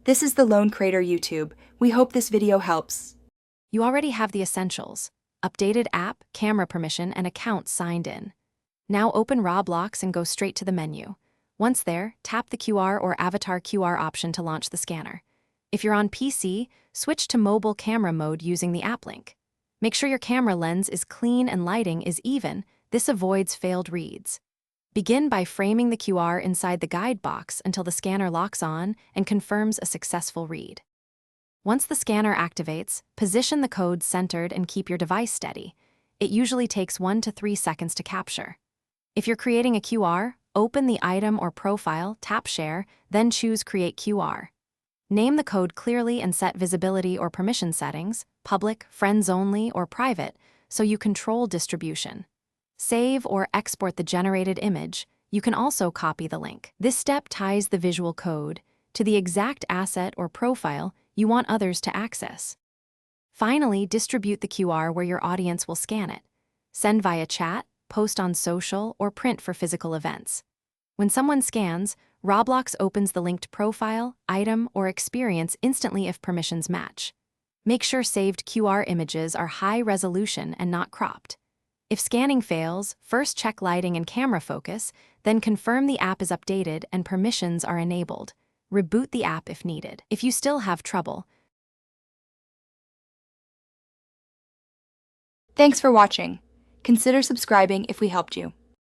This is the Lone Creator YouTube. We hope this video helps. You already have the essentials: updated app, camera permission, and account signed in. Now open Roblox and go straight to the menu. Once there, tap the QR or avatar QR option to launch the scanner. If you're on PC, switch to mobile camera mode using the app link. Make sure your camera lens is clean and lighting is even. This avoids failed reads. Begin by framing the QR inside the guide box until the scanner locks on and confirms a successful read. Once the scanner activates, position the code centered and keep your device steady. It usually takes 1 to 3 seconds to capture. If you're creating a QR, open the item or profile, tap Share, then choose Create QR. Name the code clearly and set visibility or permission settings, public, friends only, or private, so you control distribution. Save or export the generated image. You can also copy the link. This step ties the visual code to the exact asset or profile you want others to access. Finally, distribute the QR where your audience will scan it. Send via chat, post on social, or print for physical events. When someone scans, Roblox opens the linked profile, item, or experience instantly if permissions match. Make sure saved QR images are high resolution and not cropped. If scanning fails, first check lighting and camera focus, then confirm the app is updated and permissions are enabled. Reboot the app if needed. If you still have trouble, Thanks for watching. Consider subscribing if we helped you.